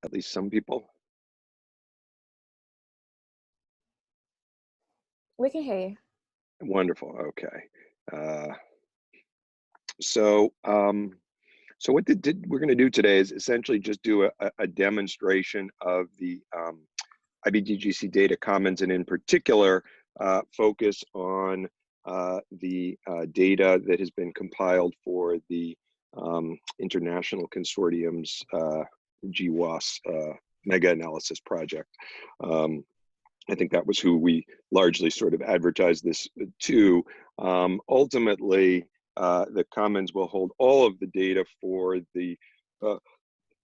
at least some people? We can hear you. Wonderful. Okay. So, so what we're going to do today is essentially just do a demonstration of the IBDGC data commons, and in particular, focus on the data that has been compiled for the International Consortium's GWAS mega-analysis project. I think that was who we largely sort of advertised this to. Ultimately, the commons will hold all of the data for the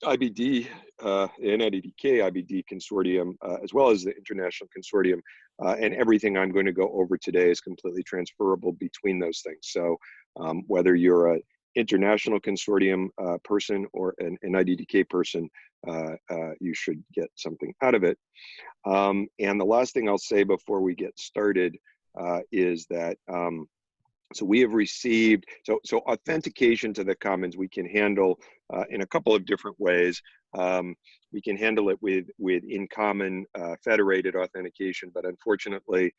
IBD and IBDK IBD consortium, as well as the international consortium, and everything I'm going to go over today is completely transferable between those things. So whether you're an international consortium person or an IBDK person, you should get something out of it. And the last thing I'll say before we get started is that so we have received, so authentication to the commons we can handle in a couple of different ways. We can handle it with in-common federated authentication, but unfortunately,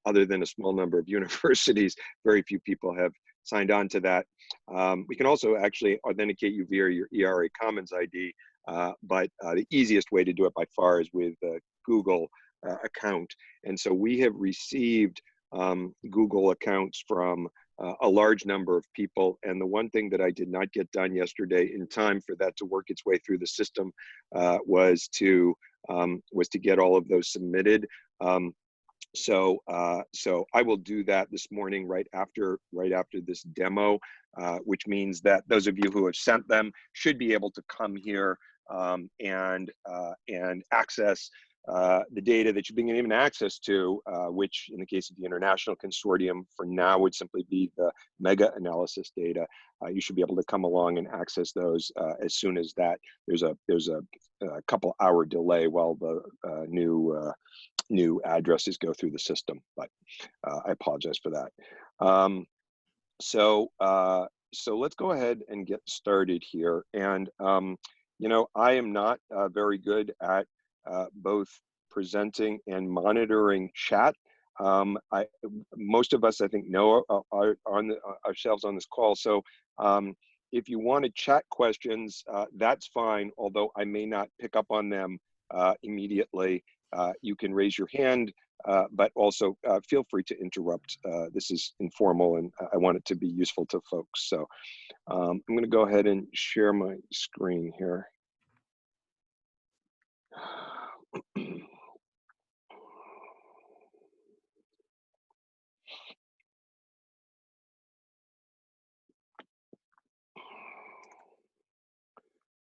other than a small number of universities, very few people have signed on to that. We can also actually authenticate you via your ERA Commons ID, but the easiest way to do it by far is with a Google account. And so we have received Google accounts from a large number of people. And the one thing that I did not get done yesterday in time for that to work its way through the system was to get all of those submitted. So I will do that this morning right after this demo, which means that those of you who have sent them should be able to come here and access the data that you've been given access to, which in the case of the International Consortium for now would simply be the mega analysis data. You should be able to come along and access those as soon as that. There's a couple hour delay while the new addresses go through the system, but I apologize for that. So let's go ahead and get started here. And you know, I am not very good at both presenting and monitoring chat. Most of us, I think, know ourselves on this call. So if you want to chat questions, that's fine, although I may not pick up on them immediately. You can raise your hand, but also feel free to interrupt. This is informal and I want it to be useful to folks. So I'm going to go ahead and share my screen here.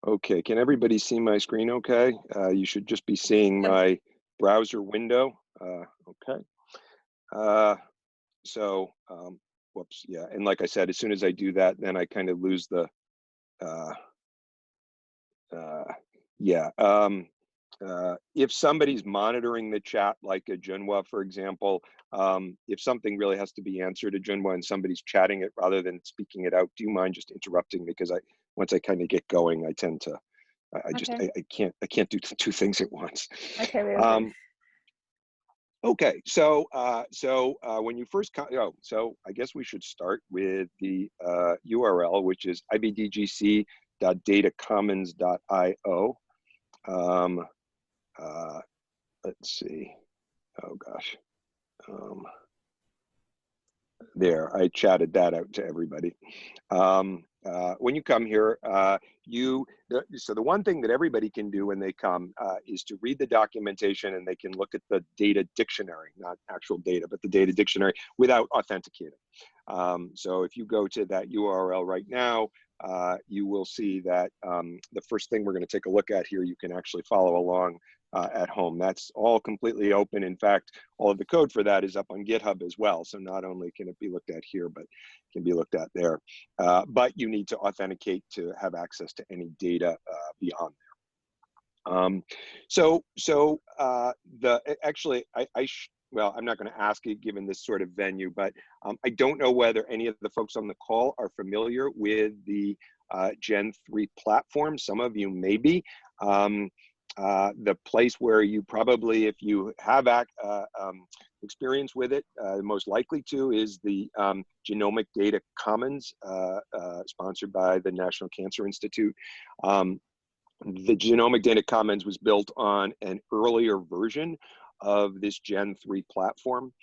Okay, can everybody see my screen okay? You should just be seeing my browser window. Okay. So, whoops, yeah, and like I said, as soon as I do that, then I kind of lose the, yeah. If somebody's monitoring the chat, like a Junhua, for example, if something really has to be answered to Junhua and somebody's chatting it rather than speaking it out, do you mind just interrupting? Because once I kind of get going, I tend to, I can't do two things at once. Okay. Okay, so when you first so I guess we should start with the URL, which is ibdgc.datacommons.io. Let's see. Oh gosh. There, I chatted that out to everybody. When you come here, so the one thing that everybody can do when they come is to read the documentation, and they can look at the data dictionary, not actual data, but the data dictionary without authenticating. So if you go to that URL right now, you will see that the first thing we're going to take a look at here, you can actually follow along at home. That's all completely open. In fact, all of the code for that is up on GitHub as well. So not only can it be looked at here, but can be looked at there. But you need to authenticate to have access to any data beyond there. Well, I'm not going to ask it given this sort of venue, but I don't know whether any of the folks on the call are familiar with the Gen 3 platform. Some of you may be. The place where you probably, if you have experience with it, most likely to is the Genomic Data Commons, sponsored by the National Cancer Institute. The Genomic Data Commons was built on an earlier version of this Gen 3 platform,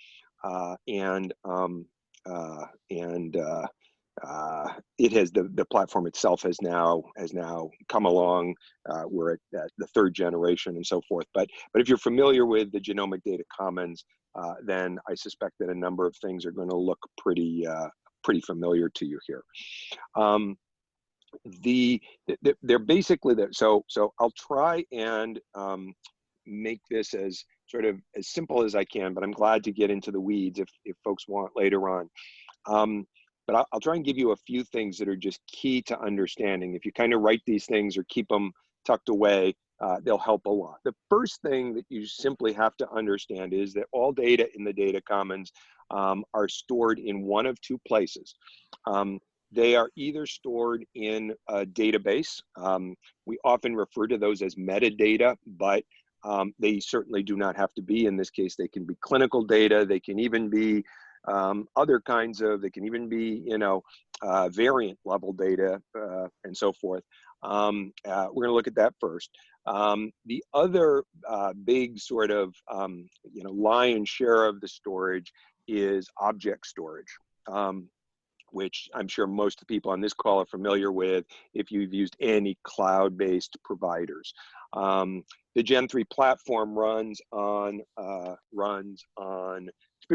it has the platform itself has now come along. We're at the third generation and so forth. But if you're familiar with the Genomic Data Commons, then I suspect that a number of things are going to look pretty familiar to you here. They're basically there. So I'll try and make this as sort of as simple as I can, but I'm glad to get into the weeds if folks want later on. But I'll try and give you a few things that are just key to understanding. If you kind of write these things or keep them tucked away, they'll help a lot. The first thing that you simply have to understand is that all data in the data commons are stored in one of two places. They are either stored in a database. We often refer to those as metadata, but they certainly do not have to be. In this case, they can be clinical data. They can even be other kinds of, they can even be, variant level data and so forth. We're going to look at that first. The other big sort of, lion's share of the storage is object storage, which I'm sure most of the people on this call are familiar with if you've used any cloud-based providers. The Gen 3 platform runs on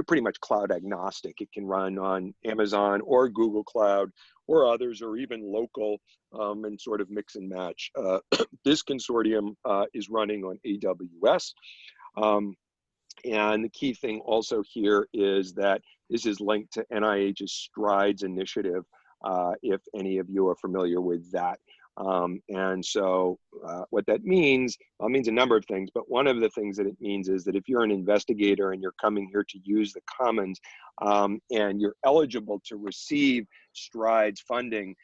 pretty much cloud agnostic. It can run on Amazon or Google Cloud or others, or even local, and sort of mix and match. This consortium is running on AWS. And the key thing also here is that this is linked to NIH's STRIDES initiative, if any of you are familiar with that. And so what that means, well, it means a number of things, but one of the things that it means is that if you're an investigator and you're coming here to use the commons, and you're eligible to receive STRIDES funding,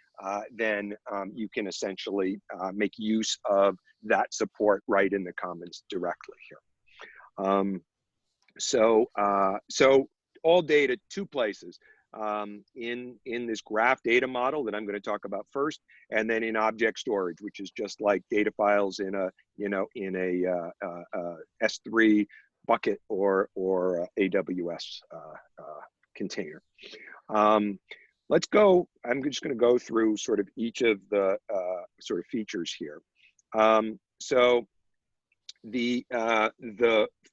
then you can essentially make use of that support right in the commons directly here. So all data, two places. In this graph data model that I'm going to talk about first, and then in object storage, which is just like data files in a S3 bucket or AWS container. Let's go. I'm just going to go through sort of each of the sort of features here. So the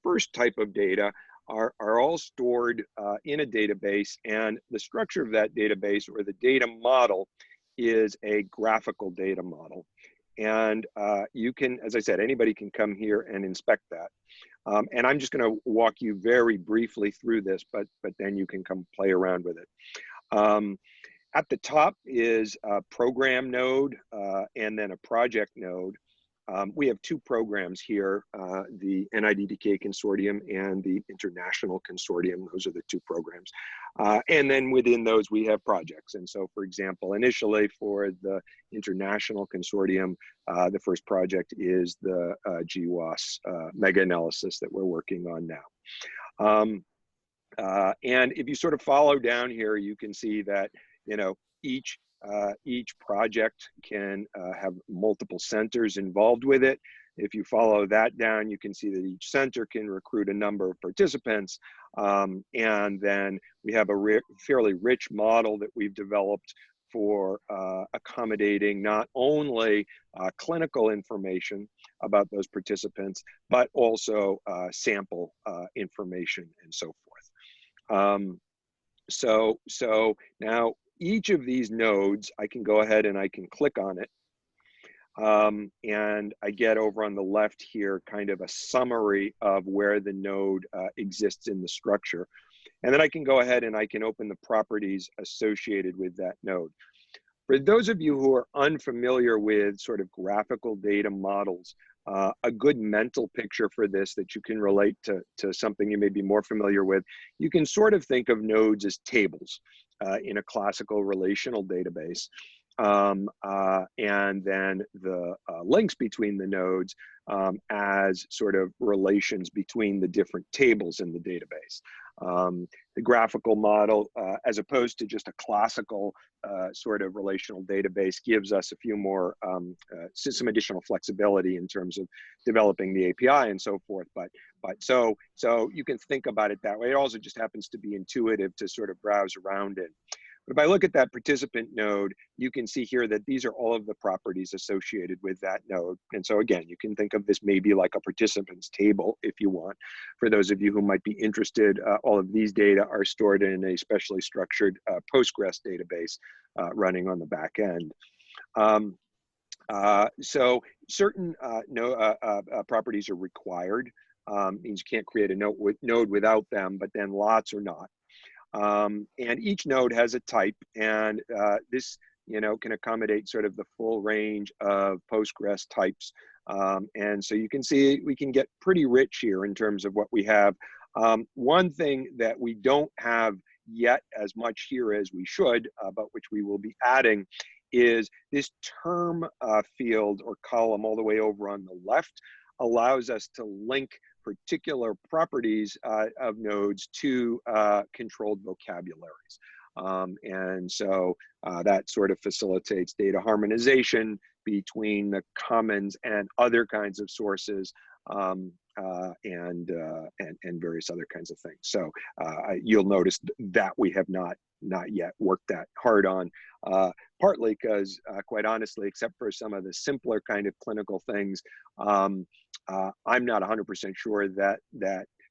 first type of data are all stored in a database, and the structure of that database, or the data model, is a graphical data model. And you can, as I said, anybody can come here and inspect that. And I'm just going to walk you very briefly through this, but then you can come play around with it. At the top is a program node and then a project node. We have two programs here, the NIDDK Consortium and the International Consortium. Those are the two programs. And then within those, we have projects. And so, for example, initially for the International Consortium, the first project is the GWAS mega-analysis that we're working on now. And if you sort of follow down here, you can see that, each project can have multiple centers involved with it. If you follow that down, you can see that each center can recruit a number of participants. And then we have a fairly rich model that we've developed for accommodating not only clinical information about those participants, but also sample information and so forth. So now, each of these nodes, I can go ahead and I can click on it. And I get over on the left here kind of a summary of where the node exists in the structure. And then I can go ahead and I can open the properties associated with that node. For those of you who are unfamiliar with sort of graphical data models, a good mental picture for this that you can relate to something you may be more familiar with, you can sort of think of nodes as tables in a classical relational database. and then the links between the nodes as sort of relations between the different tables in the database. The graphical model, as opposed to just a classical sort of relational database, gives us a few more, some additional flexibility in terms of developing the API and so forth. But so you can think about it that way. It also just happens to be intuitive to sort of browse around it. But if I look at that participant node, you can see here that these are all of the properties associated with that node. And so again, you can think of this maybe like a participants table if you want. For those of you who might be interested, all of these data are stored in a specially structured Postgres database running on the back end. So certain properties are required. Means you can't create a node without them, but then lots are not. And each node has a type, and this, can accommodate sort of the full range of Postgres types. And so you can see we can get pretty rich here in terms of what we have. One thing that we don't have yet as much here as we should, but which we will be adding, is this term field or column all the way over on the left allows us to link particular properties of nodes to controlled vocabularies. And so that sort of facilitates data harmonization between the commons and other kinds of sources, and various other kinds of things. So you'll notice that we have not yet worked that hard on, partly because, quite honestly, except for some of the simpler kind of clinical things, I'm not 100% sure that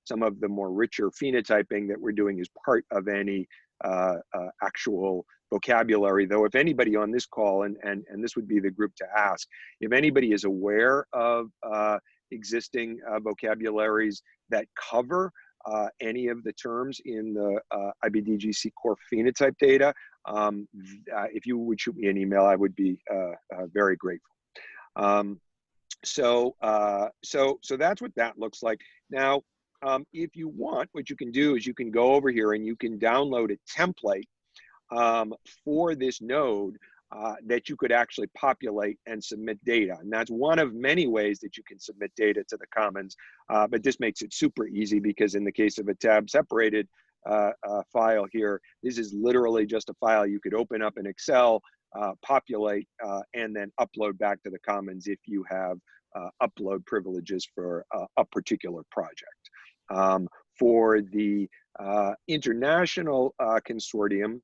some of the more richer phenotyping that we're doing is part of any actual vocabulary. Though if anybody on this call, and this would be the group to ask, if anybody is aware of existing vocabularies that cover any of the terms in the IBDGC core phenotype data, if you would shoot me an email, I would be very grateful. So that's what that looks like. Now, if you want, what you can do is you can go over here and you can download a template for this node that you could actually populate and submit data. And that's one of many ways that you can submit data to the Commons. But this makes it super easy because in the case of a tab separated file here, this is literally just a file you could open up in Excel, populate, and then upload back to the Commons if you have upload privileges for a particular project. For the international consortium,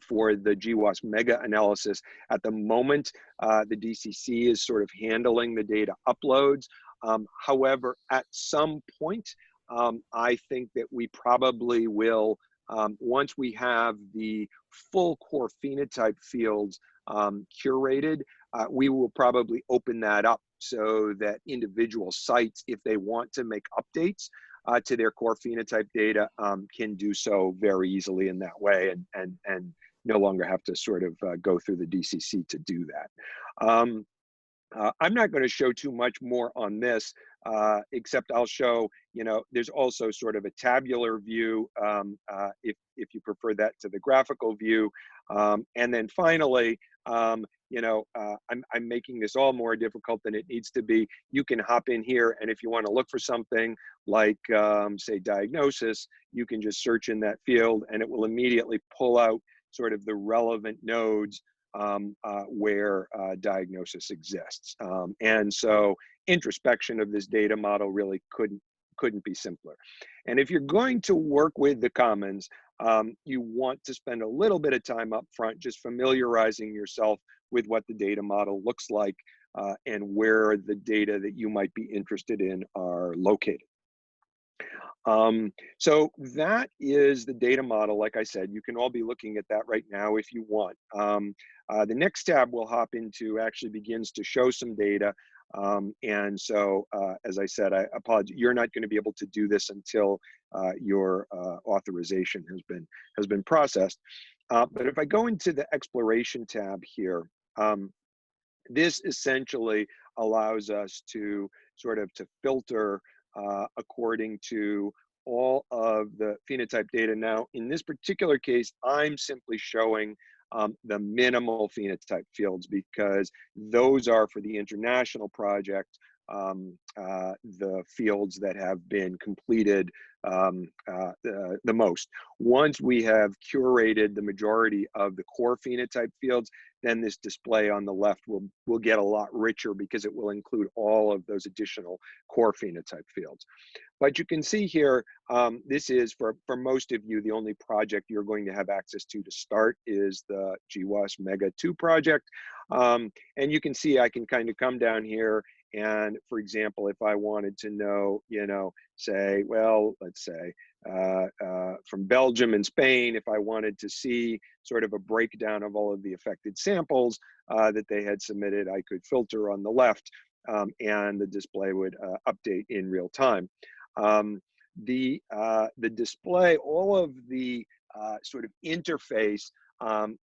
for the GWAS mega analysis, at the moment, the DCC is sort of handling the data uploads. However, at some point, I think that we probably will, once we have the full core phenotype fields curated, we will probably open that up so that individual sites, if they want to make updates to their core phenotype data, can do so very easily in that way, and no longer have to sort of go through the DCC to do that. I'm not going to show too much more on this, except I'll show, there's also sort of a tabular view, if you prefer that to the graphical view. And then finally, I'm making this all more difficult than it needs to be. You can hop in here, and if you want to look for something like, say, diagnosis, you can just search in that field, and it will immediately pull out sort of the relevant nodes where diagnosis exists. And so introspection of this data model really couldn't be simpler. And if you're going to work with the Commons, you want to spend a little bit of time up front just familiarizing yourself with what the data model looks like and where the data that you might be interested in are located. So that is the data model. Like I said, you can all be looking at that right now if you want. The next tab we'll hop into actually begins to show some data. And so, as I said, I apologize, you're not going to be able to do this until your authorization has been processed. But if I go into the exploration tab here, this essentially allows us to sort of filter according to all of the phenotype data. Now, in this particular case, I'm simply showing the minimal phenotype fields, because those are for the international project, the fields that have been completed the most. Once we have curated the majority of the core phenotype fields, then this display on the left will get a lot richer, because it will include all of those additional core phenotype fields. But you can see here, this is, for most of you, the only project you're going to have access to start is the GWAS Mega 2 project. And you can see I can kind of come down here, and for example, if I wanted to know, say, well, let's say from Belgium and Spain, if I wanted to see sort of a breakdown of all of the affected samples that they had submitted, I could filter on the left, and the display would update in real time. The display, all of the sort of interface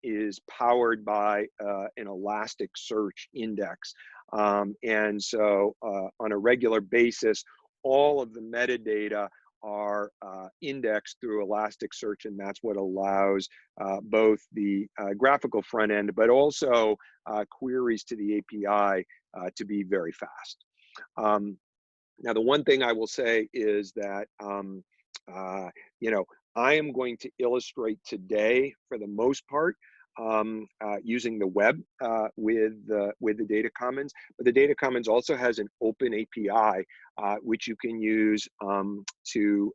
is powered by an Elasticsearch index. And so on a regular basis, all of the metadata are indexed through Elasticsearch, and that's what allows both the graphical front end, but also queries to the API to be very fast. Now, the one thing I will say is that, I am going to illustrate today, for the most part, using the web with the Data Commons. But the Data Commons also has an open API, which you can use to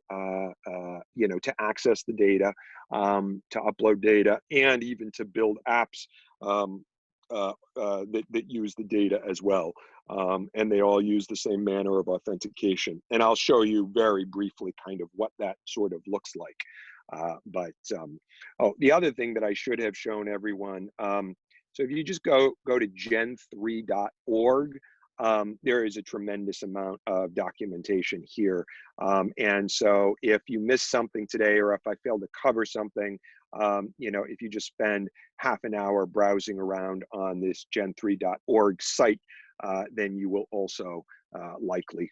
access the data, to upload data, and even to build apps that use the data as well. And they all use the same manner of authentication. And I'll show you very briefly kind of what that sort of looks like. Oh, the other thing that I should have shown everyone, so if you just go to gen3.org, there is a tremendous amount of documentation here. And so if you miss something today, or if I fail to cover something, if you just spend half an hour browsing around on this gen3.org site, then you will also likely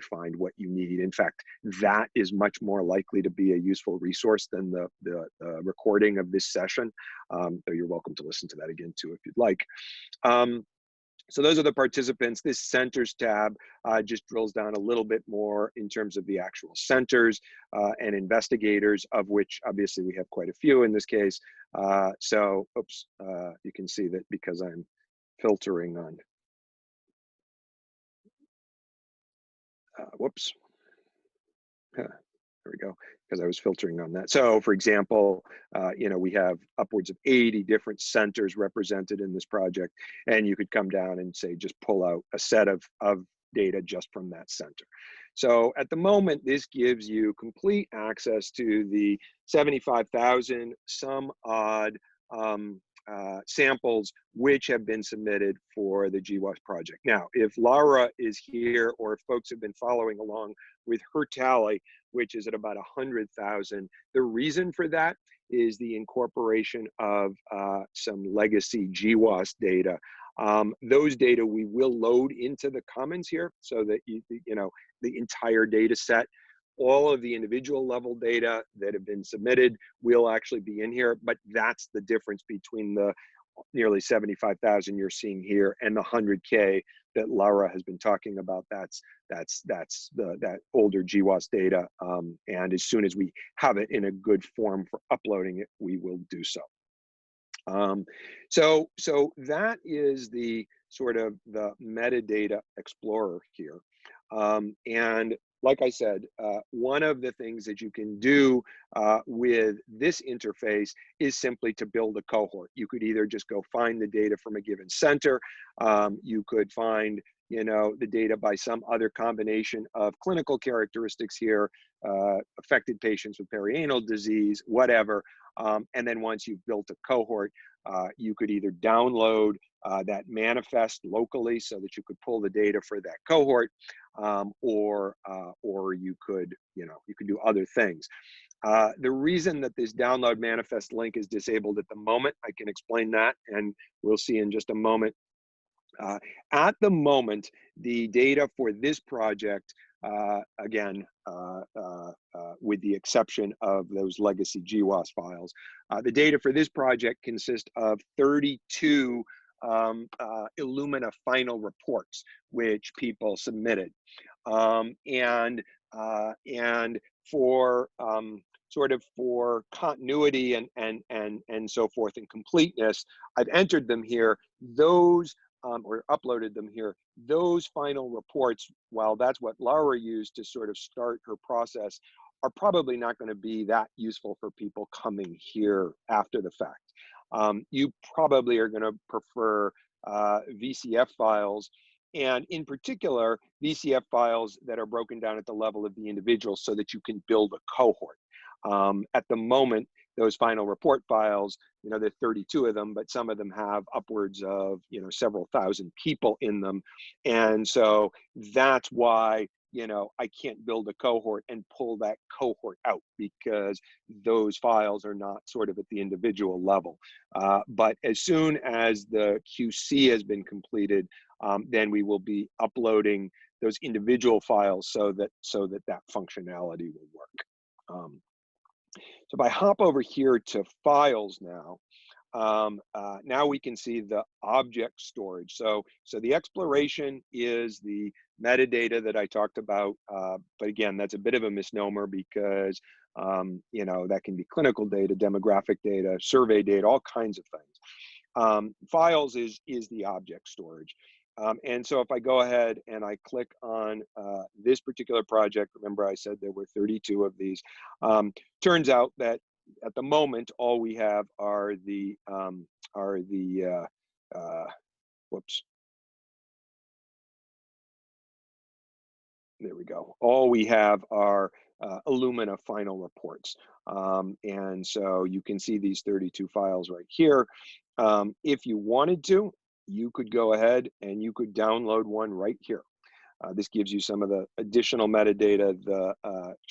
find what you need. In fact, that is much more likely to be a useful resource than the recording of this session. Though you're welcome to listen to that again too if you'd like. So those are the participants. This centers tab just drills down a little bit more in terms of the actual centers and investigators, of which obviously we have quite a few in this case. So, oops, you can see that because I'm filtering on, whoops, there we go, because I was filtering on that. So for example, we have upwards of 80 different centers represented in this project, and you could come down and say, just pull out a set of data just from that center. So at the moment, this gives you complete access to the 75,000 some odd samples which have been submitted for the GWAS project. Now, if Laura is here, or if folks have been following along with her tally, which is at about 100,000, the reason for that is the incorporation of some legacy GWAS data. Those data we will load into the Commons here, so that the entire data set, all of the individual level data that have been submitted will actually be in here. But that's the difference between the nearly 75,000 you're seeing here and the 100K that Laura has been talking about. That's that older GWAS data. And as soon as we have it in a good form for uploading it, we will do so. So that is the sort of the metadata explorer here. And like I said, one of the things that you can do with this interface is simply to build a cohort. You could either just go find the data from a given center. You could find the data by some other combination of clinical characteristics here, affected patients with perianal disease, whatever. And then once you've built a cohort, you could either download that manifest locally so that you could pull the data for that cohort, or you could do other things. The reason that this download manifest link is disabled at the moment, I can explain that, and we'll see in just a moment. At the moment, the data for this project again, with the exception of those legacy GWAS files. The data for this project consists of 32 Illumina final reports, which people submitted. And for sort of for continuity and so forth and completeness, I've entered them here. Those or uploaded them here. Those final reports, while that's what Laura used to sort of start her process, are probably not going to be that useful for people coming here after the fact. You probably are going to prefer VCF files, and in particular, VCF files that are broken down at the level of the individual so that you can build a cohort. At the moment, those final report files, you know, there are 32 of them, but some of them have upwards of, you know, several thousand people in them. And so that's why, you know, I can't build a cohort and pull that cohort out, because those files are not sort of at the individual level. But as soon as the QC has been completed, then we will be uploading those individual files so that that functionality will work. So if I hop over here to files now, now we can see the object storage. So the exploration is the metadata that I talked about, but again, that's a bit of a misnomer because you know, that can be clinical data, demographic data, survey data, all kinds of things. Files is the object storage. And so if I go ahead and I click on this particular project, remember I said there were 32 of these, turns out that at the moment, all we have are the whoops. There we go. All we have are Illumina final reports. And so you can see these 32 files right here. If you wanted to, you could go ahead and you could download one right here. This gives you some of the additional metadata, the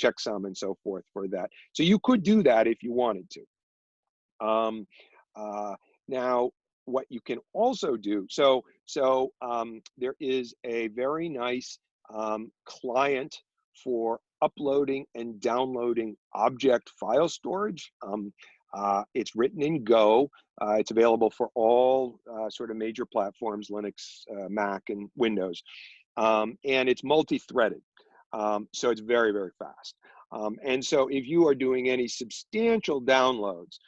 checksum and so forth for that. So you could do that if you wanted to. Now, what you can also do, there is a very nice client for uploading and downloading object file storage. It's written in Go. It's available for all sort of major platforms, Linux, Mac, and Windows. And it's multi-threaded, so it's very, very fast. And so if you are doing any substantial downloads,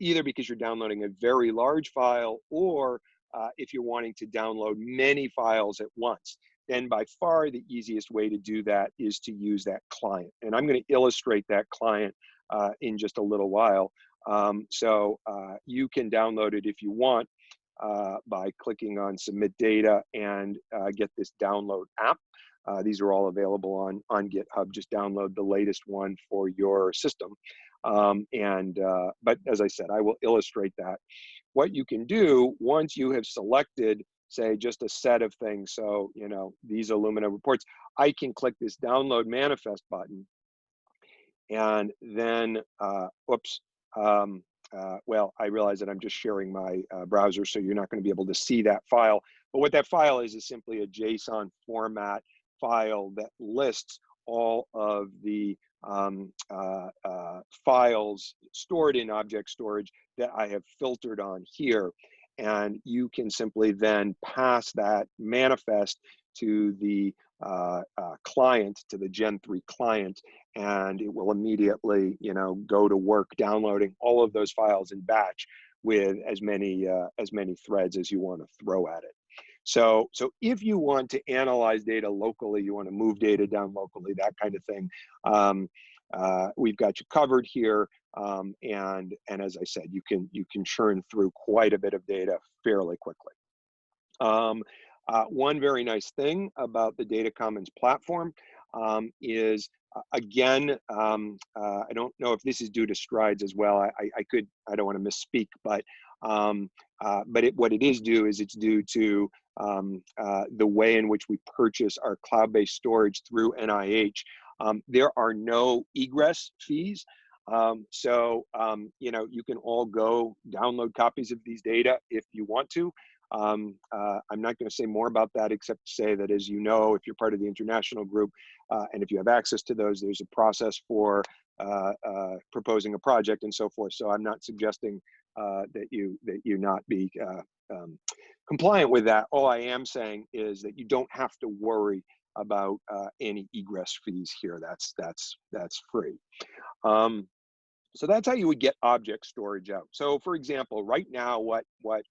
either because you're downloading a very large file or if you're wanting to download many files at once, then by far the easiest way to do that is to use that client. And I'm going to illustrate that client in just a little while. You can download it if you want by clicking on Submit Data and get this download app. These are all available on GitHub. Just download the latest one for your system. But as I said, I will illustrate that. What you can do once you have selected, say, just a set of things, so, you know, these Illumina reports, I can click this download manifest button, and then, well, I realize that I'm just sharing my browser, so you're not going to be able to see that file. But what that file is simply a JSON format file that lists all of the files stored in object storage that I have filtered on here. And you can simply then pass that manifest to the client, to the Gen 3 client, and it will immediately, you know, go to work downloading all of those files in batch with as many threads as you want to throw at it. So if you want to analyze data locally, you want to move data down locally, that kind of thing, we've got you covered here. And as I said, you can churn through quite a bit of data fairly quickly. One very nice thing about the Data Commons platform is, again, I don't know if this is due to strides as well. I don't want to misspeak, but what it is due is it's due to the way in which we purchase our cloud-based storage through NIH. There are no egress fees. You know, you can all go download copies of these data if you want to. I'm not going to say more about that except to say that, as you know, if you're part of the international group and if you have access to those, there's a process for proposing a project and so forth. So I'm not suggesting that you not be compliant with that. All I am saying is that you don't have to worry about any egress fees here. That's free. So that's how you would get object storage out. So for example, right now, what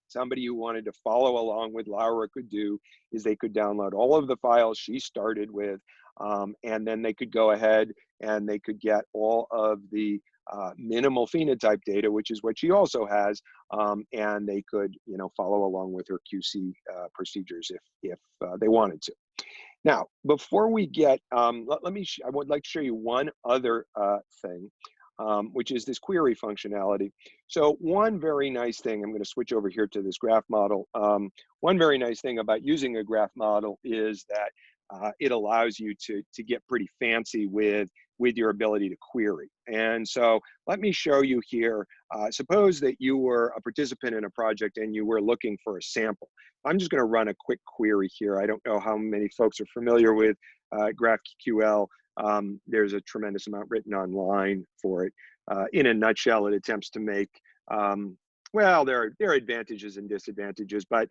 somebody who wanted to follow along with Laura could do is they could download all of the files she started with, and then they could go ahead and they could get all of the minimal phenotype data, which is what she also has, and they could, follow along with her QC procedures if they wanted to. Now, before we get, I would like to show you one other thing, which is this query functionality. So one very nice thing, I'm going to switch over here to this graph model. One very nice thing about using a graph model is that it allows you to get pretty fancy with your ability to query. And so let me show you here. Suppose that you were a participant in a project and you were looking for a sample. I'm just going to run a quick query here. I don't know how many folks are familiar with GraphQL. There's a tremendous amount written online for it. In a nutshell, it attempts to make, well, there are advantages and disadvantages, but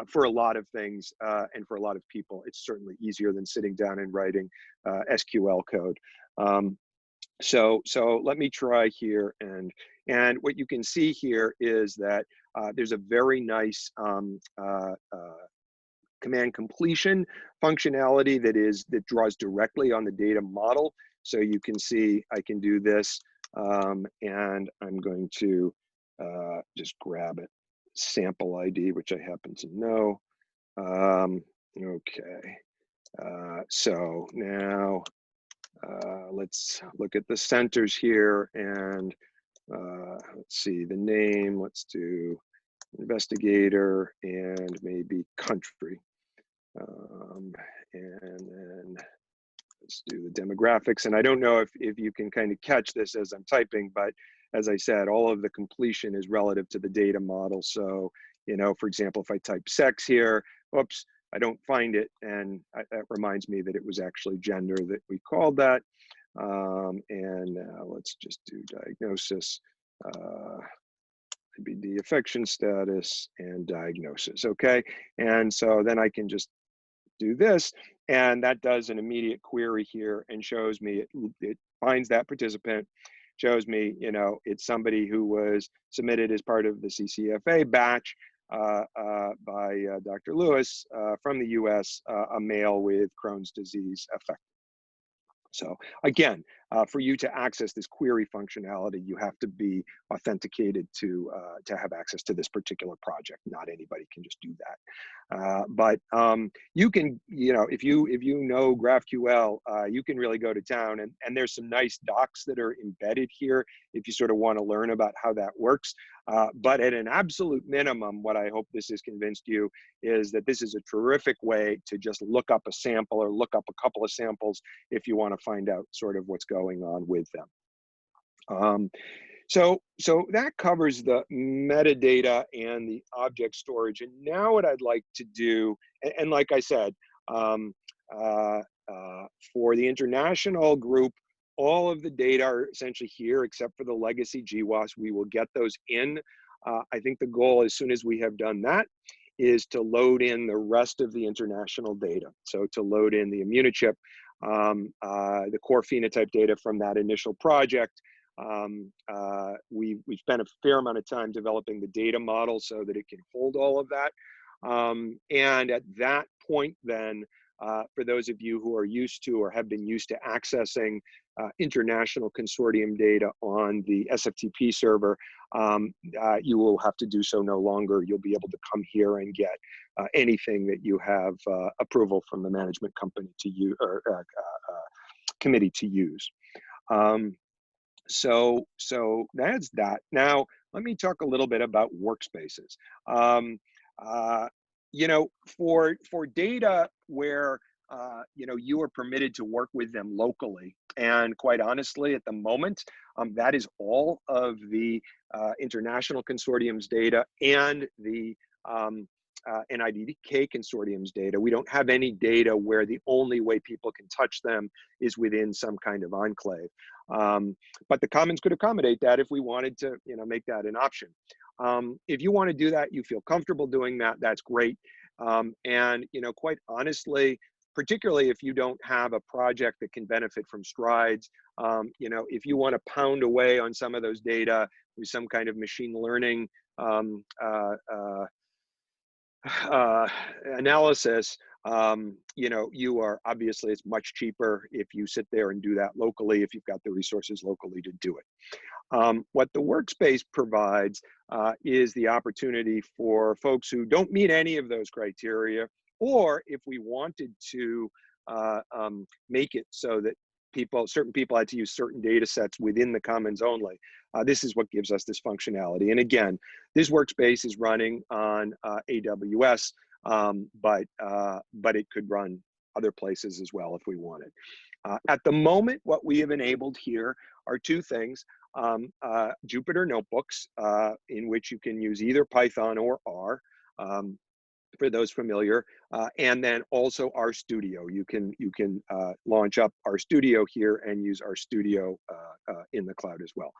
for a lot of things and for a lot of people, it's certainly easier than sitting down and writing SQL code. So let me try here, and what you can see here is that there's a very nice command completion functionality that draws directly on the data model. So you can see I can do this, and I'm going to just grab it, sample ID, which I happen to know. Okay, so now let's look at the centers here, and let's see the name. Let's do investigator and maybe country. And then let's do the demographics. And I don't know if you can kind of catch this as I'm typing, but as I said, all of the completion is relative to the data model. So, for example, if I type sex here, oops, I don't find it. And that reminds me that it was actually gender that we called that. And now let's just do diagnosis, IBD affection status, and diagnosis, okay? And so then I can just do this, and that does an immediate query here and shows me, it finds that participant, shows me, it's somebody who was submitted as part of the CCFA batch by Dr. Lewis from the US, a male with Crohn's disease affected. So again, for you to access this query functionality, you have to be authenticated to have access to this particular project. Not anybody can just do that. But you can, if you know GraphQL, you can really go to town. And there's some nice docs that are embedded here if you sort of want to learn about how that works. But at an absolute minimum, what I hope this has convinced you is that this is a terrific way to just look up a sample or look up a couple of samples if you want to find out sort of what's going on with them. So that covers the metadata and the object storage. And now what I'd like to do, and like I said, for the international group, all of the data are essentially here except for the legacy GWAS. We will get those in. I think the goal, as soon as we have done that, is to load in the rest of the international data. So to load in the immunochip, the core phenotype data from that initial project. We spent a fair amount of time developing the data model so that it can hold all of that. And at that point then, for those of you who are used to or have been used to accessing international consortium data on the SFTP server, you will have to do so no longer. You'll be able to come here and get anything that you have approval from the management company to use or committee to use. So that's that. Now, let me talk a little bit about workspaces. For data where you are permitted to work with them locally, and quite honestly, at the moment, that is all of the international consortium's data and the and IBDK consortium's data. We don't have any data where the only way people can touch them is within some kind of enclave. But the Commons could accommodate that if we wanted to, make that an option. If you want to do that, you feel comfortable doing that, that's great. And, quite honestly, particularly if you don't have a project that can benefit from strides, if you want to pound away on some of those data with some kind of machine learning analysis, you are obviously, it's much cheaper if you sit there and do that locally, if you've got the resources locally to do it. What the Workspace provides is the opportunity for folks who don't meet any of those criteria, or if we wanted to make it so that certain people had to use certain data sets within the Commons only. This is what gives us this functionality. And again, this Workspace is running on AWS, but it could run other places as well if we wanted. At the moment, what we have enabled here are two things. Jupyter notebooks, in which you can use either Python or R, for those familiar, and then also RStudio. You can launch up RStudio here and use RStudio in the cloud as well.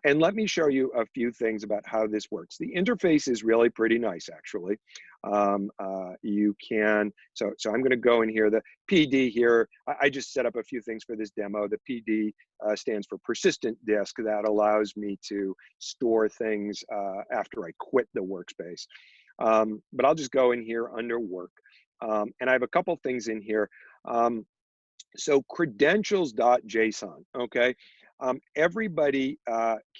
And let me show you a few things about how this works. The interface is really pretty nice, actually. You can, so I'm going to go in here. The PD here, I just set up a few things for this demo. The PD stands for persistent disk. That allows me to store things after I quit the Workspace. But I'll just go in here under work. And I have a couple things in here. So credentials.json, okay? Everybody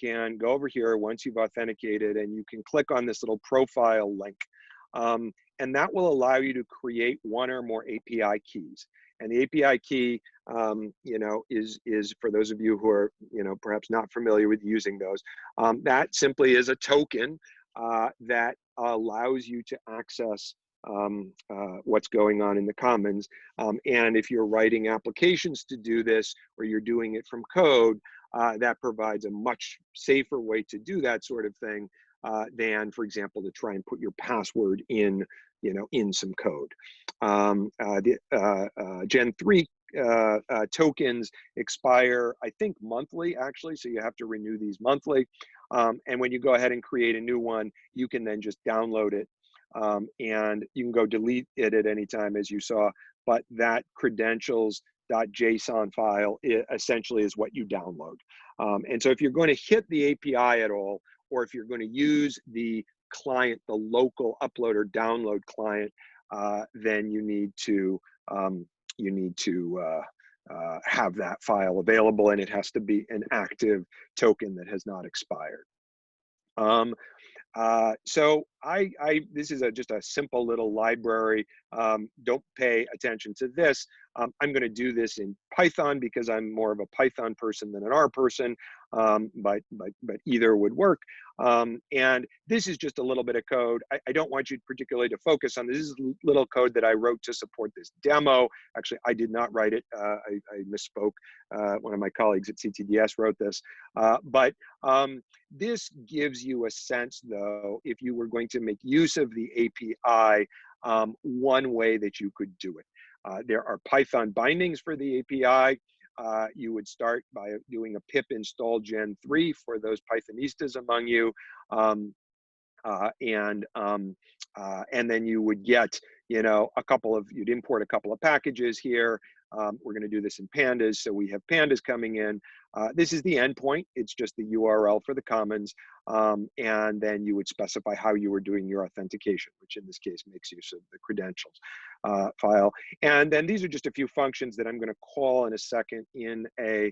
can go over here once you've authenticated, and you can click on this little profile link. And that will allow you to create one or more API keys. And the API key, is for those of you who are, perhaps not familiar with using those, that simply is a token that allows you to access what's going on in the Commons. And if you're writing applications to do this, or you're doing it from code, that provides a much safer way to do that sort of thing than, for example, to try and put your password in, in some code. The Gen 3 tokens expire, I think, monthly, actually, so you have to renew these monthly. And when you go ahead and create a new one, you can then just download it, and you can go delete it at any time, as you saw. But that credentials.json file essentially is what you download. And so if you're going to hit the API at all, or if you're going to use the client, the local upload or download client, then you need to have that file available, and it has to be an active token that has not expired. So this is just a simple little library. Don't pay attention to this. I'm going to do this in Python because I'm more of a Python person than an R person, but either would work. And this is just a little bit of code. I don't want you particularly to focus on this. This is little code that I wrote to support this demo. Actually, I did not write it. I misspoke. One of my colleagues at CTDS wrote this. But this gives you a sense, though, if you were going to make use of the API, one way that you could do it. There are Python bindings for the API. You would start by doing a pip install Gen 3 for those Pythonistas among you. And then you would get, you'd import a couple of packages here. We're going to do this in pandas, so we have pandas coming in. This is the endpoint. It's just the URL for the Commons. And then you would specify how you were doing your authentication, which in this case makes use of the credentials file. And then these are just a few functions that I'm going to call in a second in a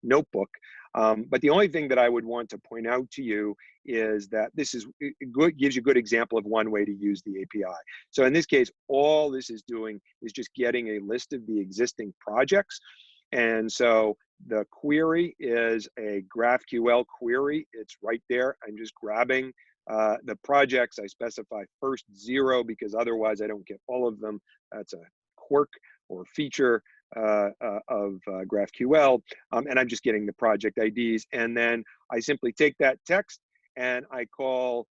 notebook. But the only thing that I would want to point out to you is that this is good, gives you a good example of one way to use the API. So in this case, all this is doing is just getting a list of the existing projects. And so the query is a GraphQL query. It's right there. I'm just grabbing the projects. I specify first 0 because otherwise I don't get all of them. That's a quirk or feature of GraphQL, and I'm just getting the project IDs. And then I simply take that text and I call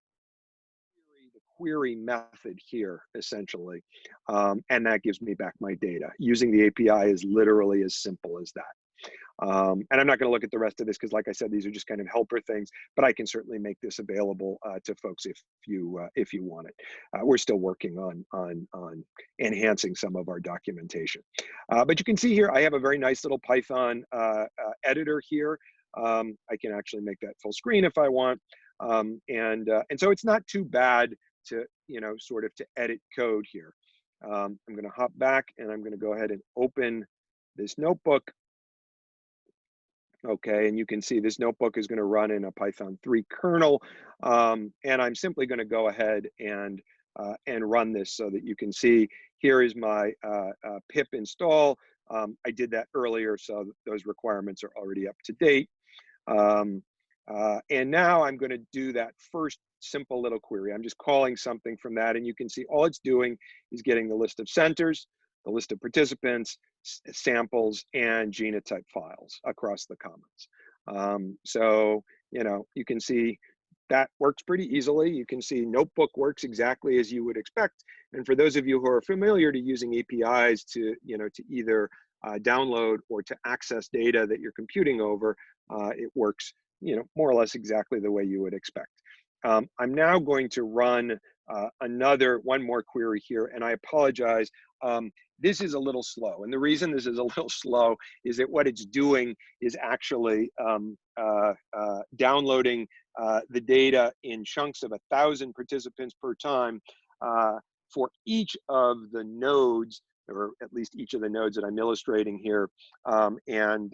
query method here, essentially. And that gives me back my data. Using the API is literally as simple as that. And I'm not going to look at the rest of this because, like I said, these are just kind of helper things, but I can certainly make this available to folks if you want it. We're still working on enhancing some of our documentation. But you can see here, I have a very nice little Python editor here. I can actually make that full screen if I want. And so it's not too bad to, sort of to edit code here. I'm going to hop back and I'm going to go ahead and open this notebook. Okay, and you can see this notebook is going to run in a Python 3 kernel, and I'm simply going to go ahead and run this so that you can see here is my pip install. I did that earlier, so those requirements are already up to date. And now I'm going to do that first simple little query. I'm just calling something from that, and you can see all it's doing is getting the list of centers, the list of participants, samples, and genotype files across the commons. So, you can see that works pretty easily. You can see Notebook works exactly as you would expect. And for those of you who are familiar to using APIs to, to either download or to access data that you're computing over, it works, more or less exactly the way you would expect. I'm now going to run one more query here, and I apologize. This is a little slow, and the reason this is a little slow is that what it's doing is actually downloading the data in chunks of 1,000 participants per time for each of the nodes, or at least each of the nodes that I'm illustrating here, and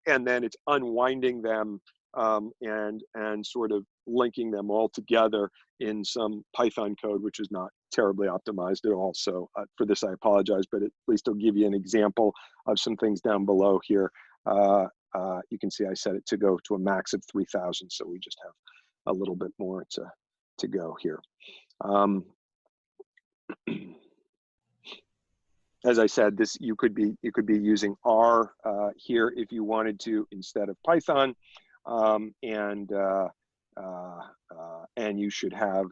then it's unwinding them and sort of linking them all together in some Python code, which is not terribly optimized at all. So for this, I apologize, but at least I'll give you an example of some things down below here. You can see I set it to go to a max of 3,000, so we just have a little bit more to go here. As I said, you could be using R here if you wanted to instead of Python, and you should have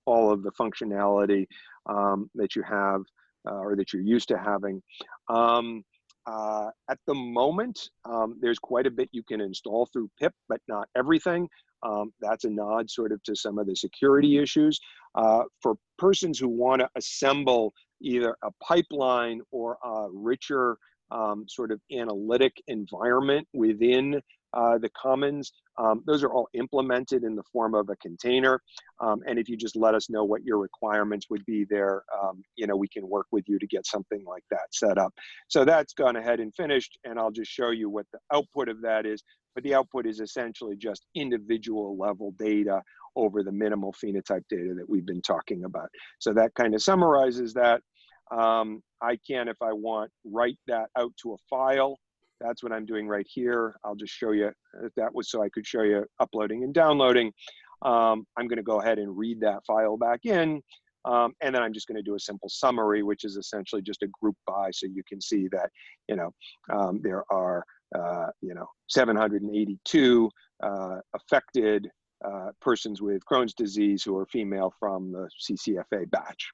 all of the functionality that you have or that you're used to having. At the moment, there's quite a bit you can install through pip, but not everything. That's a nod sort of to some of the security issues. For persons who want to assemble either a pipeline or a richer sort of analytic environment within the commons, those are all implemented in the form of a container. And if you just let us know what your requirements would be there, we can work with you to get something like that set up. So that's gone ahead and finished, and I'll just show you what the output of that is. But the output is essentially just individual level data over the minimal phenotype data that we've been talking about. So that kind of summarizes that. I can, if I want, write that out to a file. That's what I'm doing right here. I'll just show you, that was so I could show you uploading and downloading. I'm going to go ahead and read that file back in. And then I'm just going to do a simple summary, which is essentially just a group by, so you can see that, there are, 782 affected persons with Crohn's disease who are female from the CCFA batch.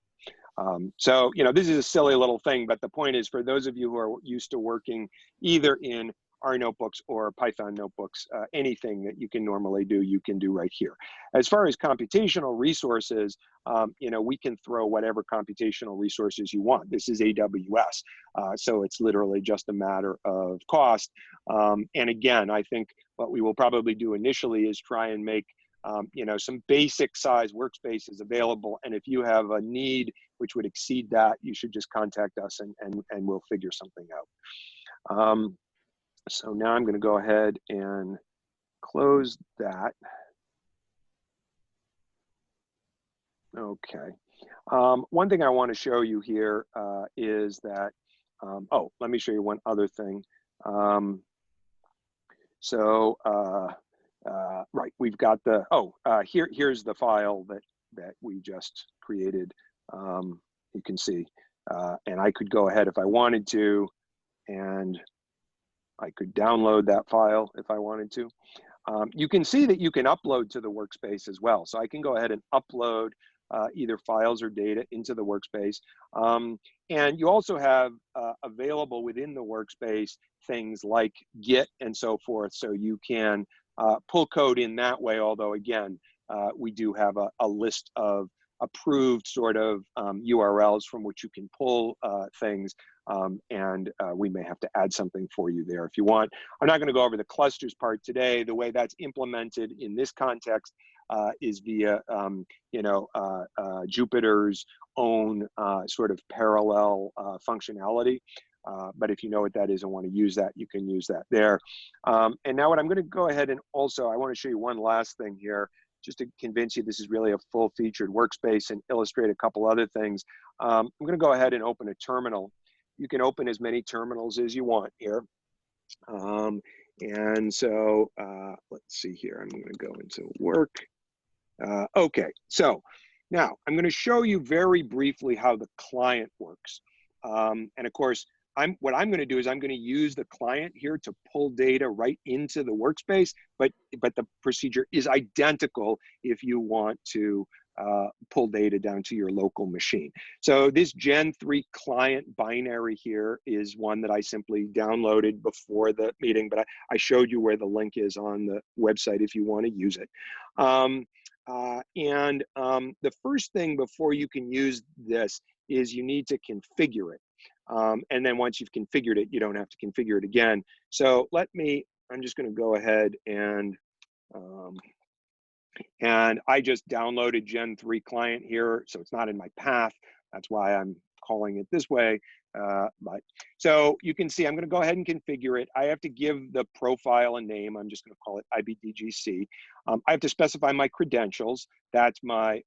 So, this is a silly little thing, but the point is, for those of you who are used to working either in R notebooks or Python notebooks, anything that you can normally do, you can do right here. As far as computational resources, we can throw whatever computational resources you want. This is AWS, so it's literally just a matter of cost. And again, I think what we will probably do initially is try and make some basic size workspaces available. And if you have a need which would exceed that, you should just contact us and we'll figure something out. So now I'm going to go ahead and close that. Okay. One thing I want to show you here is that, let me show you one other thing. Right, we've got the, here's the file that we just created. You can see, and I could go ahead if I wanted to, and I could download that file if I wanted to. You can see that you can upload to the workspace as well. So I can go ahead and upload either files or data into the workspace. And you also have available within the workspace things like Git and so forth, so you can pull code in that way, although again, we do have a list of approved sort of URLs from which you can pull things, and we may have to add something for you there if you want. I'm not going to go over the clusters part today. The way that's implemented in this context is via, Jupyter's own sort of parallel functionality. But if you know what that is and want to use that, you can use that there. And now what I'm going to go ahead and also, I want to show you one last thing here, just to convince you this is really a full-featured workspace and illustrate a couple other things. I'm going to go ahead and open a terminal. You can open as many terminals as you want here. And so let's see here. I'm going to go into work. Okay, so now I'm going to show you very briefly how the client works. And of course, what I'm going to do is I'm going to use the client here to pull data right into the workspace, but the procedure is identical if you want to pull data down to your local machine. So this Gen 3 client binary here is one that I simply downloaded before the meeting, but I showed you where the link is on the website if you want to use it. The first thing before you can use this is you need to configure it. And then once you've configured it, you don't have to configure it again. So I'm just going to go ahead and I just downloaded Gen 3 client here, so it's not in my path. That's why I'm calling it this way. So you can see I'm going to go ahead and configure it. I have to give the profile a name. I'm just going to call it IBDGC. I have to specify my credentials. That's my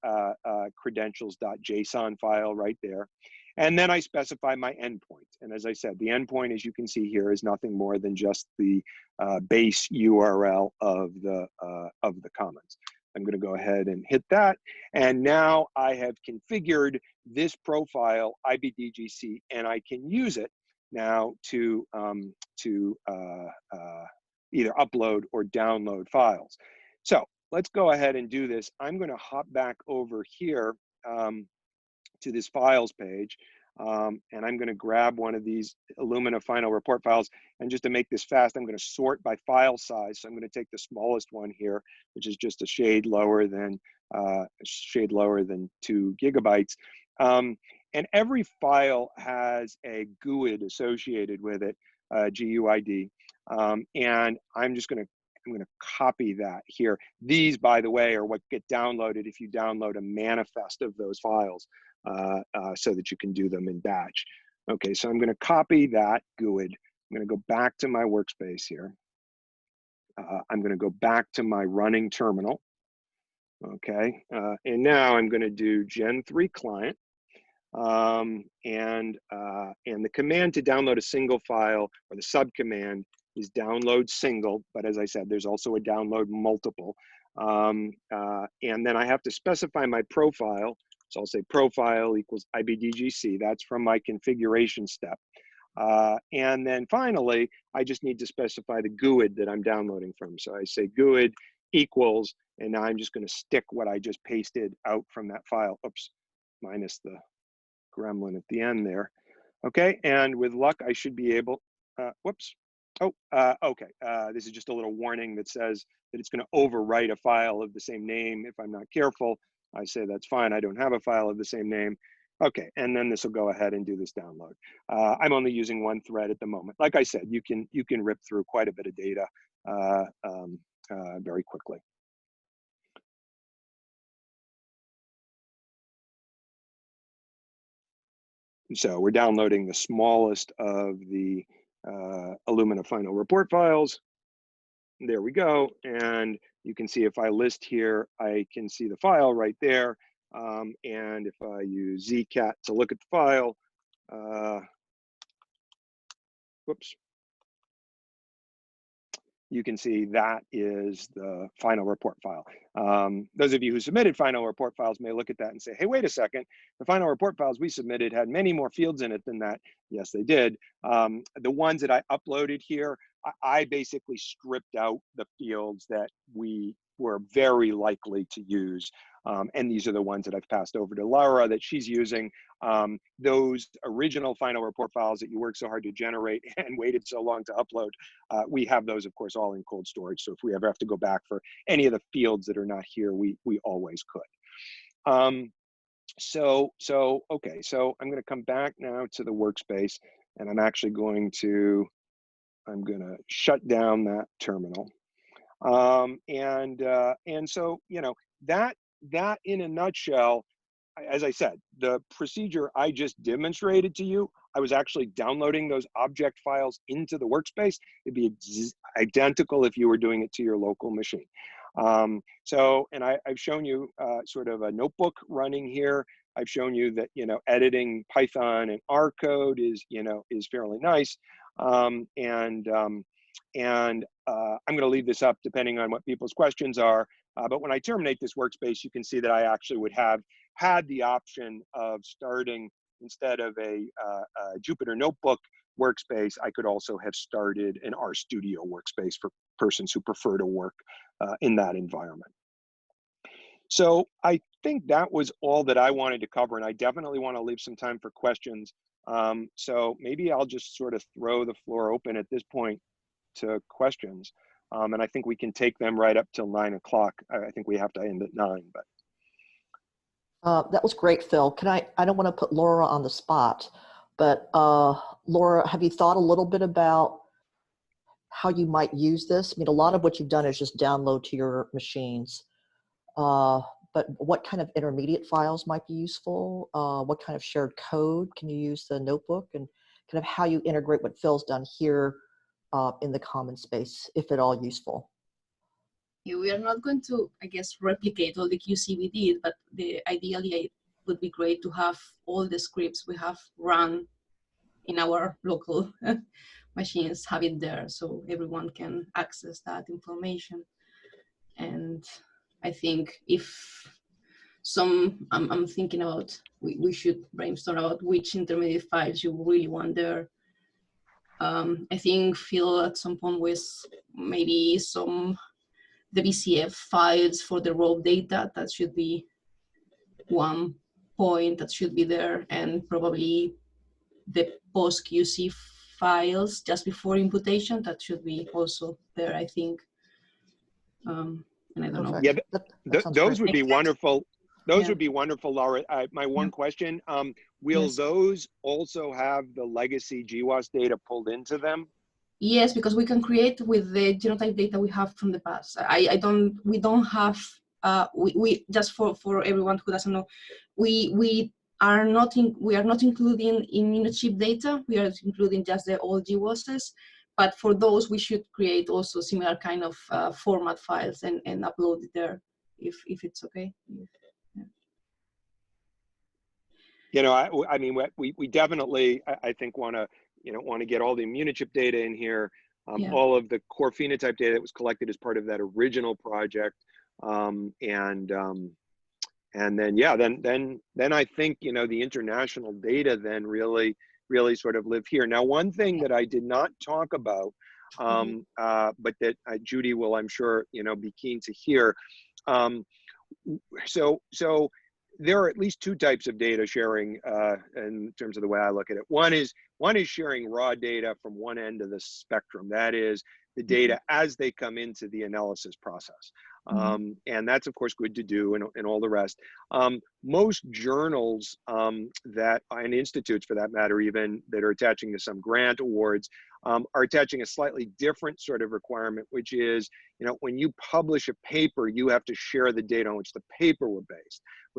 credentials.json file right there. And then I specify my endpoint. And as I said, the endpoint, as you can see here, is nothing more than just the base URL of the commons. I'm going to go ahead and hit that. And now I have configured this profile, IBDGC, and I can use it now to either upload or download files. So let's go ahead and do this. I'm going to hop back over here to this files page, and I'm going to grab one of these Illumina final report files, and just to make this fast, I'm going to sort by file size. So I'm going to take the smallest one here, which is just a shade lower than 2 gigabytes. And every file has a GUID associated with it, GUID, and I'm going to copy that here. These, by the way, are what get downloaded if you download a manifest of those files, so that you can do them in batch. Okay, so I'm going to copy that GUID. I'm going to go back to my workspace here. I'm going to go back to my running terminal. Okay, and now I'm going to do Gen 3 client. And the command to download a single file, or the subcommand, is download single, but as I said, there's also a download multiple. And then I have to specify my profile. So I'll say profile equals IBDGC. That's from my configuration step. And then finally, I just need to specify the GUID that I'm downloading from. So I say GUID equals, and now I'm just going to stick what I just pasted out from that file. Oops, minus the gremlin at the end there. Okay, and with luck, I should be able, whoops. Okay, this is just a little warning that says that it's going to overwrite a file of the same name if I'm not careful. I say that's fine, I don't have a file of the same name. Okay, and then this will go ahead and do this download. I'm only using one thread at the moment. Like I said, you can rip through quite a bit of data very quickly. So we're downloading the smallest of the Illumina final report files. There we go. And you can see if I list here, I can see the file right there. And if I use zcat to look at the file, whoops, you can see that is the final report file. Those of you who submitted final report files may look at that and say, hey, wait a second, the final report files we submitted had many more fields in it than that. Yes, they did. The ones that I uploaded here, I basically stripped out the fields that we were very likely to use. And these are the ones that I've passed over to Laura that she's using. Those original final report files that you worked so hard to generate and waited so long to upload, we have those, of course, all in cold storage. So if we ever have to go back for any of the fields that are not here, we always could. Okay, so I'm going to come back now to the workspace, and I'm actually going to shut down that terminal. And so, you know, that in a nutshell, as I said, the procedure I just demonstrated to you, I was actually downloading those object files into the workspace. It'd be identical if you were doing it to your local machine. And I've shown you sort of a notebook running here. I've shown you that, you know, editing Python and R code is, you know, is fairly nice. I'm going to leave this up depending on what people's questions are. But when I terminate this workspace, you can see that I actually would have had the option of starting, instead of a Jupyter Notebook workspace, I could also have started an RStudio workspace for persons who prefer to work in that environment. So I think that was all that I wanted to cover, and I definitely want to leave some time for questions. So maybe I'll just sort of throw the floor open at this point to questions. And I think we can take them right up till 9 o'clock. I think we have to end at 9, but. That was great, Phil. I don't want to put Laura on the spot, but Laura, have you thought a little bit about how you might use this? I mean, a lot of what you've done is just download to your machines. But what kind of intermediate files might be useful? What kind of shared code can you use the notebook, and kind of how you integrate what Phil's done here in the common space, if at all useful? Yeah, we are not going to, I guess, replicate all the QC we did, but ideally it would be great to have all the scripts we have run in our local machines, have it there so everyone can access that information. And I think if I'm thinking about, we should brainstorm about which intermediate files you really want there. I think Phil at some point was maybe the BCF files for the raw data. That should be one point that should be there, and probably the post QC files just before imputation, that should be also there, I think. And I don't know. Yeah, those would be wonderful. Those would be wonderful, Laura. My one question, will those also have the legacy GWAS data pulled into them? Yes, because we can create with the genotype data we have from the past. We don't have, we just for everyone who doesn't know, we are not including immunochip data. We are including just the old GWASs. But for those, we should create also similar kind of format files and upload it there, if it's okay. Yeah. You know, I mean, we definitely, I think, want to get all the immunochip data in here, all of the core phenotype data that was collected as part of that original project, and then then I think, you know, the international data then really sort of live here. Now, one thing that I did not talk about, but that Judy will, I'm sure, you know, be keen to hear. So there are at least two types of data sharing in terms of the way I look at it. One is sharing raw data from one end of the spectrum. That is the data as they come into the analysis process. And that's, of course, good to do, and all the rest. Most journals and institutes, for that matter, even, that are attaching to some grant awards, are attaching a slightly different sort of requirement, which is, you know, when you publish a paper, you have to share the data on which the paper was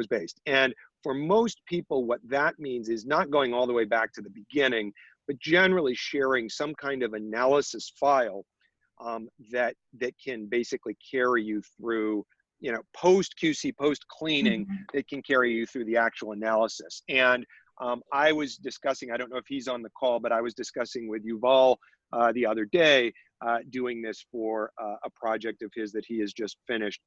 based. And for most people, what that means is not going all the way back to the beginning, but generally sharing some kind of analysis file that can basically carry you through, you know, post QC, post cleaning, that can carry you through the actual analysis. And I was discussing, I don't know if he's on the call, but I was discussing with Yuval the other day, doing this for a project of his that he has just finished.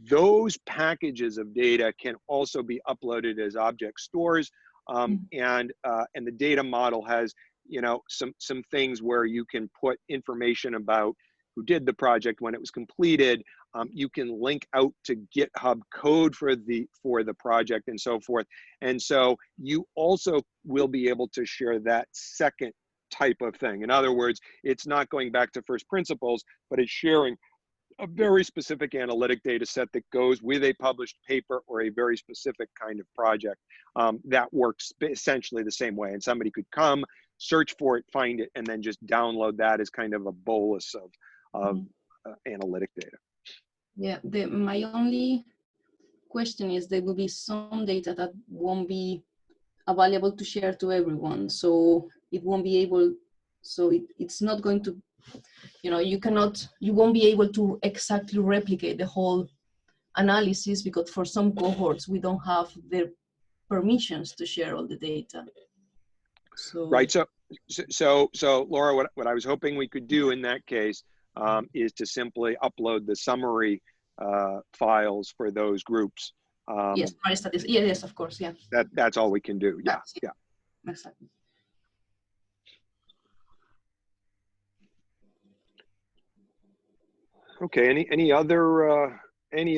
Those packages of data can also be uploaded as object stores, and the data model has, you know, some things where you can put information about who did the project, when it was completed, You can link out to GitHub code for the project and so forth. And so you also will be able to share that second type of thing. In other words, it's not going back to first principles, but it's sharing a very specific analytic data set that goes with a published paper or a very specific kind of project. That works essentially the same way. And somebody could come, search for it, find it, and then just download that as kind of a bolus of analytic data. Yeah, my only question is there will be some data that won't be available to share to everyone. So it won't be able, so it's not going to, you won't be able to exactly replicate the whole analysis, because for some cohorts, we don't have the permissions to share all the data. So, right, so Laura, what I was hoping we could do in that case is to simply upload the summary files for those groups. yes, yes, of course, yeah. That's all we can do. Yeah, yeah. Exactly. Okay. Any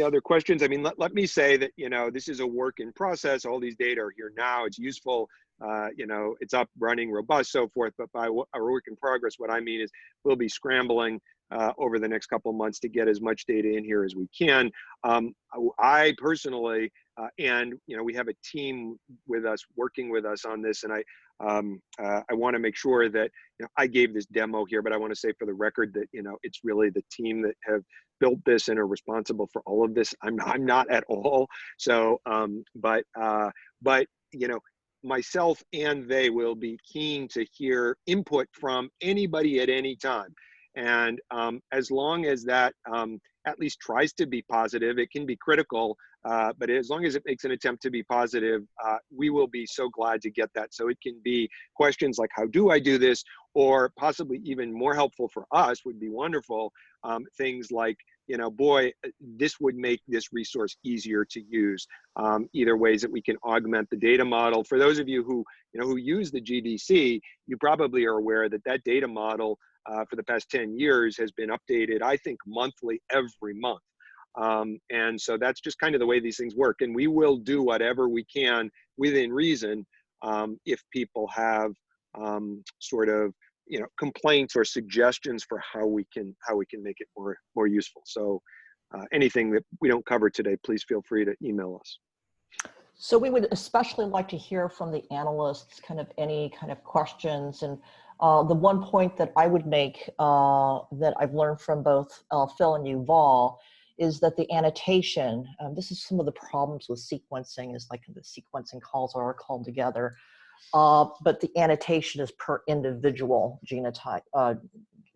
other questions? I mean, let me say that, you know, this is a work in process. All these data are here now. It's useful. You know, it's up, running, robust, so forth. But by a work in progress, what I mean is we'll be scrambling over the next couple of months to get as much data in here as we can. I personally, and you know, we have a team with us, working with us on this, and I want to make sure that, you know, I gave this demo here, but I want to say for the record that, you know, it's really the team that have built this and are responsible for all of this. I'm not at all. So, but you know, myself and they will be keen to hear input from anybody at any time. And as long as that at least tries to be positive, it can be critical, but as long as it makes an attempt to be positive, we will be so glad to get that. So it can be questions like, how do I do this? Or possibly even more helpful for us would be wonderful. Things like, you know, boy, this would make this resource easier to use. Either ways that we can augment the data model. For those of you who, you know, who use the GDC, you probably are aware that that data model for the past 10 years has been updated, I think, monthly, every month. And so that's just kind of the way these things work. And we will do whatever we can within reason if people have sort of, you know, complaints or suggestions for how we can make it more useful. So anything that we don't cover today, please feel free to email us. So we would especially like to hear from the analysts, kind of any kind of questions. And the one point that I would make that I've learned from both Phil and Yuval is that the annotation, this is some of the problems with sequencing, is like the sequencing calls are called together. But the annotation is per individual genotype,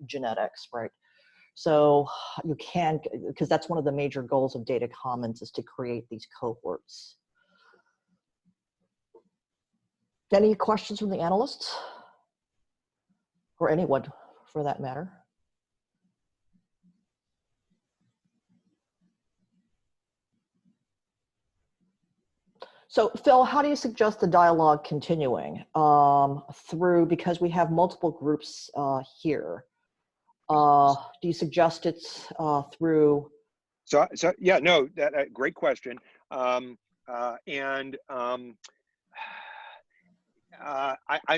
genetics, right? So you can, because that's one of the major goals of Data Commons, is to create these cohorts. Any questions from the analysts? Or anyone, for that matter? So Phil, how do you suggest the dialogue continuing through, because we have multiple groups here? Do you suggest it's through? So yeah, no, great question. I'm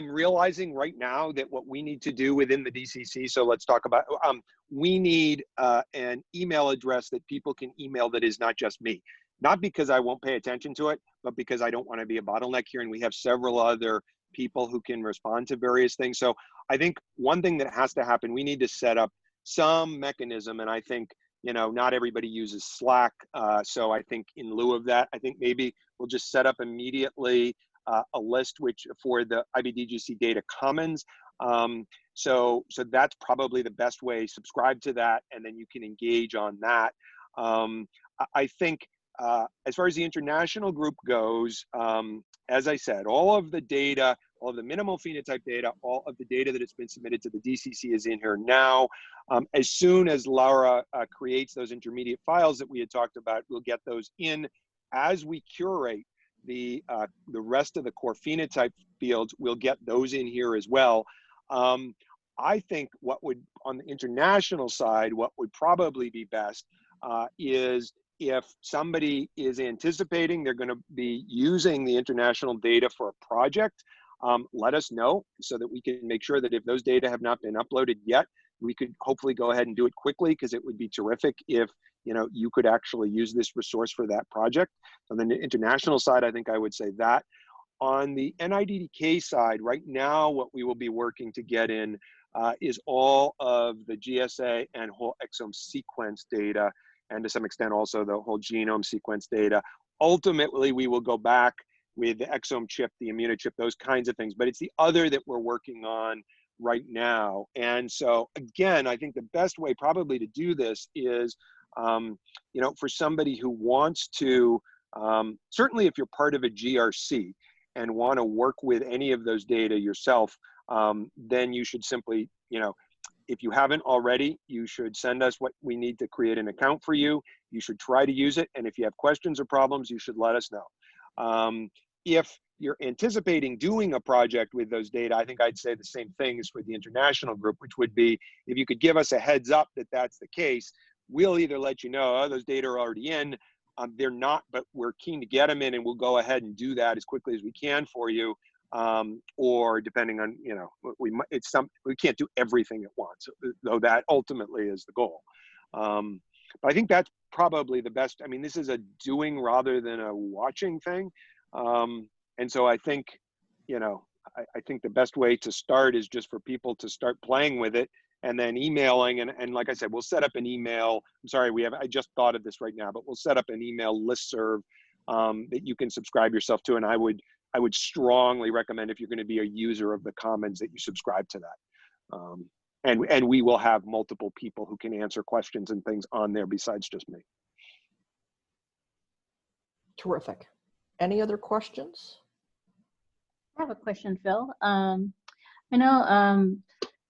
realizing right now that what we need to do within the DCC, so let's talk about, we need an email address that people can email that is not just me. Not because I won't pay attention to it, but because I don't want to be a bottleneck here. And we have several other people who can respond to various things. So I think one thing that has to happen, we need to set up some mechanism. And I think, you know, not everybody uses Slack. So I think in lieu of that, I think maybe we'll just set up immediately a list which for the IBDGC Data Commons. So that's probably the best way. Subscribe to that, and then you can engage on that. I think as far as the international group goes, as I said, all of the data, all of the minimal phenotype data, all of the data that has been submitted to the DCC is in here now. As soon as Laura creates those intermediate files that we had talked about, we'll get those in. As we curate the rest of the core phenotype fields, we'll get those in here as well. I think what would, on the international side, what would probably be best is if somebody is anticipating they're going to be using the international data for a project, let us know so that we can make sure that if those data have not been uploaded yet, we could hopefully go ahead and do it quickly, because it would be terrific if you could actually use this resource for that project. On the international side, I think I would say that. On the NIDDK side, right now, what we will be working to get in is all of the GSA and whole exome sequence data, and to some extent also the whole genome sequence data. Ultimately, we will go back with the exome chip, the immunochip, those kinds of things, but it's the other that we're working on right now. And so again, I think the best way probably to do this is, for somebody who wants to, certainly if you're part of a GRC and want to work with any of those data yourself, then you should simply, if you haven't already, you should send us what we need to create an account for you. You should try to use it. And if you have questions or problems, you should let us know. If you're anticipating doing a project with those data, I think I'd say the same thing as for the international group, which would be, if you could give us a heads up that that's the case, we'll either let you know, oh, those data are already in, they're not, but we're keen to get them in, and we'll go ahead and do that as quickly as we can for you. Or depending on, we can't do everything at once, though that ultimately is the goal. But I think that's probably the best. I mean, this is a doing rather than a watching thing. And so I think, I think the best way to start is just for people to start playing with it and then emailing. And like I said, we'll set up an email. I'm sorry, I just thought of this right now, but we'll set up an email listserv that you can subscribe yourself to. And I would strongly recommend, if you're going to be a user of the Commons, that you subscribe to that. And we will have multiple people who can answer questions and things on there besides just me. Terrific. Any other questions? I have a question, Phil. I know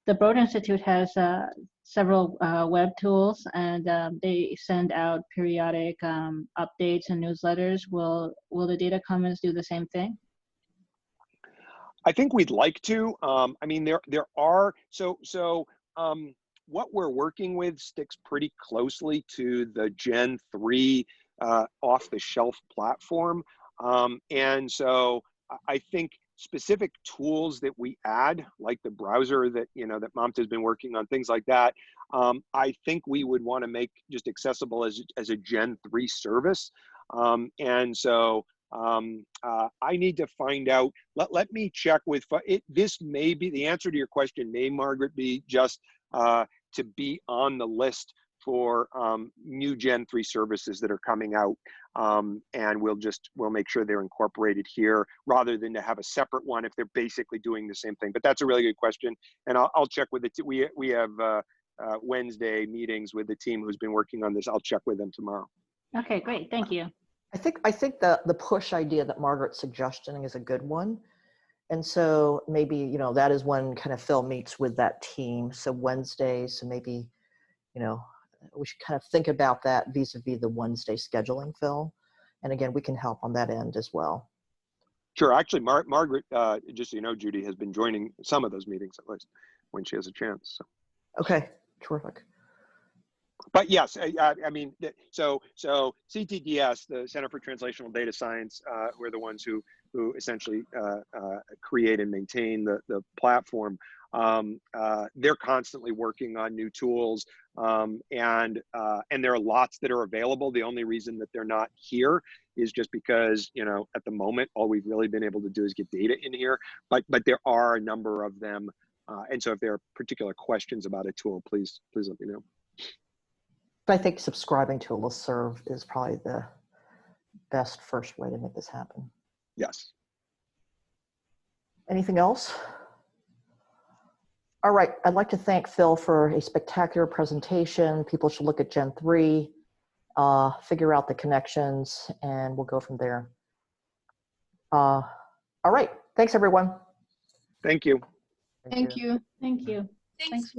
the Broad Institute has several web tools, and they send out periodic updates and newsletters. Will the Data Commons do the same thing? I think we'd like to. I mean, there are, what we're working with sticks pretty closely to the Gen 3 off-the-shelf platform. And so I think specific tools that we add, like the browser that, that Mamta has been working on, things like that, I think we would want to make just accessible as a Gen 3 service. And so I need to find out, let me check with, this may be, the answer to your question may, Margaret, be just to be on the list for new Gen 3 services that are coming out. And we'll make sure they're incorporated here rather than to have a separate one if they're basically doing the same thing. But that's a really good question. And I'll check with it. We have Wednesday meetings with the team who's been working on this. I'll check with them tomorrow. Okay, great. Thank you. I think the push idea that Margaret's suggesting is a good one. And so maybe, that is when kind of Phil meets with that team. So Wednesdays, so maybe, we should kind of think about that vis-a-vis the Wednesday scheduling, Phil. And again, we can help on that end as well. Sure. Actually, Margaret, just so you know, Judy, has been joining some of those meetings at least when she has a chance. So. Okay, terrific. But yes, I mean, so CTDS, the Center for Translational Data Science, who are the ones who essentially create and maintain the platform. They're constantly working on new tools, and there are lots that are available. The only reason that they're not here is just because, at the moment, all we've really been able to do is get data in here. But there are a number of them, and so if there are particular questions about a tool, please let me know. I think subscribing to a listserv is probably the best first way to make this happen. Yes. Anything else? All right, I'd like to thank Phil for a spectacular presentation. People should look at Gen 3, figure out the connections, and we'll go from there. All right, thanks everyone. Thank you. Thank you. Thank you. Thanks.